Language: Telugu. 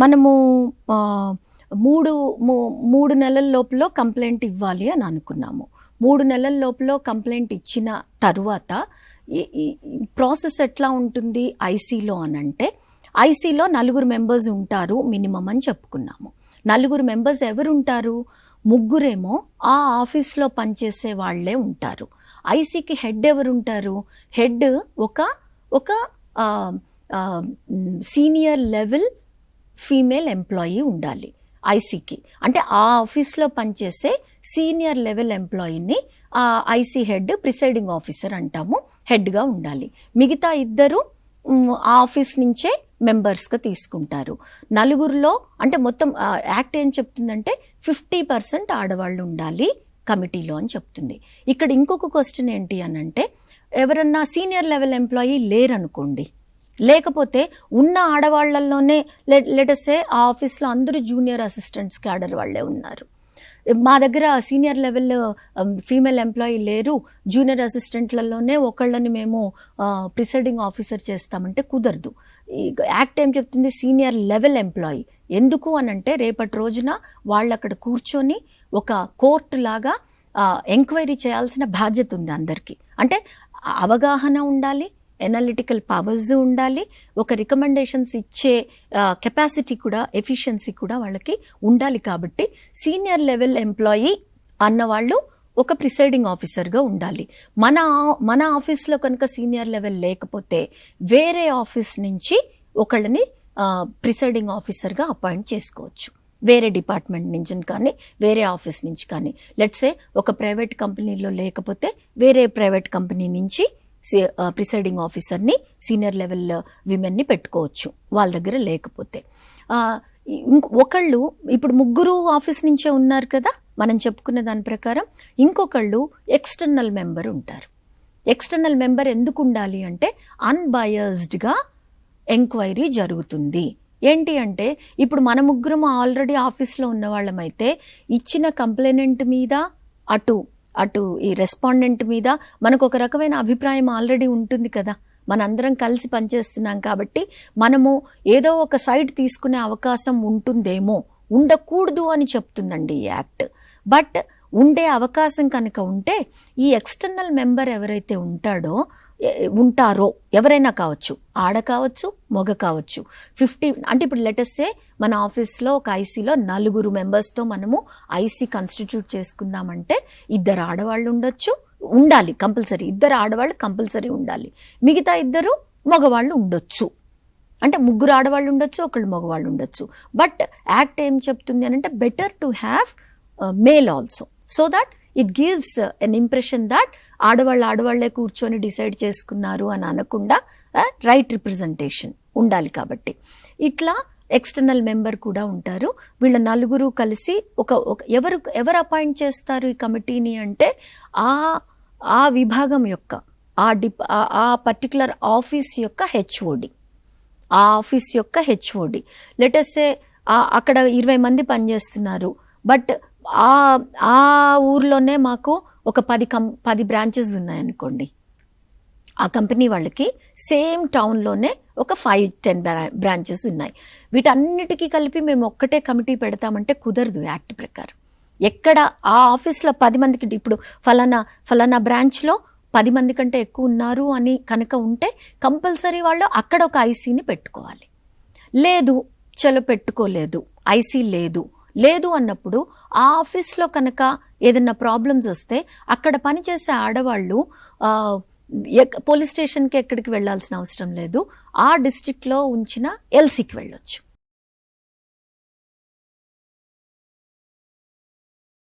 మనము 3 నెలల లోపల కంప్లైంట్ ఇవ్వాలి అని అనుకున్నాము. 3 నెలల లోపల కంప్లైంట్ ఇచ్చిన తరువాత ప్రాసెస్ ఎట్లా ఉంటుంది ఐసీలో అనంటే, ఐసీలో 4 మెంబర్స్ ఉంటారు మినిమం అని చెప్పుకున్నాము. 4 మెంబర్స్ ఎవరు ఉంటారు? 3 ఆ ఆఫీస్లో పనిచేసే వాళ్ళే ఉంటారు. ఐసీకి హెడ్ ఎవరు ఉంటారు? హెడ్ ఒక సీనియర్ లెవెల్ ఫీమేల్ ఎంప్లాయీ ఉండాలి ఐసీకి. అంటే ఆ ఆఫీస్లో పనిచేసే సీనియర్ లెవెల్ ఎంప్లాయీని ఐసీ హెడ్, ప్రిసైడింగ్ ఆఫీసర్ అంటాము, హెడ్గా ఉండాలి. మిగతా 2 ఆ ఆఫీస్ నుంచే మెంబర్స్గా తీసుకుంటారు. 4లో అంటే మొత్తం యాక్ట్ ఏం చెప్తుందంటే 50% ఆడవాళ్ళు ఉండాలి కమిటీలో అని చెప్తుంది. ఇక్కడ ఇంకొక క్వశ్చన్ ఏంటి అని అంటే, ఎవరన్నా సీనియర్ లెవెల్ ఎంప్లాయీ లేరనుకోండి, లేకపోతే ఉన్న ఆడవాళ్లలోనే లెటసే ఆ ఆఫీస్లో అందరూ జూనియర్ అసిస్టెంట్స్ క్యాడర్ వాళ్ళే ఉన్నారు, మా దగ్గర సీనియర్ లెవెల్ ఫీమేల్ ఎంప్లాయీ లేరు, జూనియర్ అసిస్టెంట్లలోనే ఒకళ్ళని మేము ప్రిసైడింగ్ ఆఫీసర్ చేస్తామంటే కుదరదు. యాక్ట్ ఏం చెప్తుంది? Senior level employee. ఎందుకు అనంటే రేపటి రోజున వాళ్ళు అక్కడ కూర్చొని ఒక కోర్టు లాగా ఎంక్వైరీ చేయాల్సిన బాధ్యత ఉంది అందరికీ. అంటే అవగాహన ఉండాలి, ఎనాలిటికల్ పవర్స్ ఉండాలి, ఒక రికమెండేషన్స్ ఇచ్చే కెపాసిటీ కూడా, ఎఫిషియన్సీ కూడా వాళ్ళకి ఉండాలి. కాబట్టి సీనియర్ లెవెల్ ఎంప్లాయీ అన్నవాళ్ళు ఒక ప్రిసైడింగ్ ఆఫీసర్గా ఉండాలి. మన ఆఫీస్లో కనుక సీనియర్ లెవెల్ లేకపోతే వేరే ఆఫీస్ నుంచి ఒకళ్ళని ప్రిసైడింగ్ ఆఫీసర్గా అపాయింట్ చేసుకోవచ్చు, వేరే డిపార్ట్మెంట్ నుంచి కానీ వేరే ఆఫీస్ నుంచి కానీ. లెట్సే ఒక ప్రైవేట్ కంపెనీలో లేకపోతే వేరే ప్రైవేట్ కంపెనీ నుంచి ప్రిసైడింగ్ ఆఫీసర్ని, సీనియర్ లెవెల్ విమెన్ని పెట్టుకోవచ్చు వాళ్ళ దగ్గర లేకపోతే. ఒకళ్ళు ఇప్పుడు 3 ఆఫీస్ నుంచే ఉన్నారు కదా మనం చెప్పుకున్న దాని ప్రకారం, ఇంకొకళ్ళు ఎక్స్టర్నల్ మెంబర్ ఉంటారు. ఎక్స్టర్నల్ మెంబర్ ఎందుకు ఉండాలి అంటే అన్బయాస్డ్గా ఎంక్వైరీ జరుగుతుంది. ఏంటి అంటే ఇప్పుడు మన 3 ఆల్రెడీ ఆఫీస్లో ఉన్న వాళ్ళమైతే ఇచ్చిన కంప్లైనెంట్ మీద అటు ఈ రెస్పాండెంట్ మీద మనకు ఒక రకమైన అభిప్రాయం ఆల్రెడీ ఉంటుంది కదా, మనందరం కలిసి పనిచేస్తున్నాం కాబట్టి మనము ఏదో ఒక సైడ్ తీసుకునే అవకాశం ఉంటుందేమో, ఉండకూడదు అని చెప్తుందండి ఈ యాక్ట్. బట్ ఉండే అవకాశం కనుక ఉంటే ఈ ఎక్స్టర్నల్ మెంబర్ ఎవరైతే ఉంటారో ఎవరైనా కావచ్చు, ఆడ కావచ్చు, మగ కావచ్చు, 50 అంటే ఇప్పుడు లెటర్సే మన ఆఫీస్లో ఒక ఐసీలో 4 మెంబర్స్తో మనము ఐసీ కన్స్టిట్యూట్ చేసుకుందామంటే 2 ఆడవాళ్ళు ఉండాలి కంపల్సరీ, 2 ఆడవాళ్ళు కంపల్సరీ ఉండాలి, మిగతా 2 మగవాళ్ళు ఉండొచ్చు. అంటే 3 ఆడవాళ్ళు ఉండొచ్చు, 1 మగవాళ్ళు ఉండొచ్చు. బట్ యాక్ట్ ఏం చెప్తుంది అని అంటే better to have male also, so that it gives an impression that ఆడవాళ్లే కూర్చొని డిసైడ్ చేసుకున్నారు అని అనకుండా రైట్ రిప్రజెంటేషన్ ఉండాలి. కాబట్టి ఇట్లా ఎక్స్టర్నల్ మెంబర్ కూడా ఉంటారు. వీళ్ళ 4 కలిసి ఎవరు అపాయింట్ చేస్తారు ఈ కమిటీని అంటే ఆ విభాగం యొక్క ఆ పర్టికులర్ ఆఫీస్ యొక్క హెచ్ఓడి, ఆ ఆఫీస్ యొక్క హెచ్ఓడి. లెటర్సే అక్కడ 20 మంది పనిచేస్తున్నారు, బట్ ఆ ఊర్లోనే మాకు ఒక 10 బ్రాంచెస్ ఉన్నాయనుకోండి, ఆ కంపెనీ వాళ్ళకి సేమ్ టౌన్లోనే ఒక 5-10 బ్రాంచెస్ ఉన్నాయి. వీటన్నిటికీ కలిపి మేము ఒక్కటే కమిటీ పెడతామంటే కుదరదు యాక్ట్ ప్రకారం. ఎక్కడ ఆ ఆఫీస్లో 10 మందికి, ఇప్పుడు ఫలానా బ్రాంచ్లో 10 మంది కంటే ఎక్కువ ఉన్నారు అని కనుక ఉంటే కంపల్సరీ వాళ్ళు అక్కడ ఒక ఐసీని పెట్టుకోవాలి. లేదు, చలో పెట్టుకోలేదు, ఐసీ లేదు అన్నప్పుడు ఆ ఆఫీస్లో కనుక ఏదైనా ప్రాబ్లమ్స్ వస్తే అక్కడ పనిచేసే ఆడవాళ్ళు పోలీస్ స్టేషన్కి ఎక్కడికి వెళ్ళాల్సిన అవసరం లేదు, ఆ డిస్ట్రిక్ట్లో ఉంచిన ఎల్సీకి వెళ్ళొచ్చు.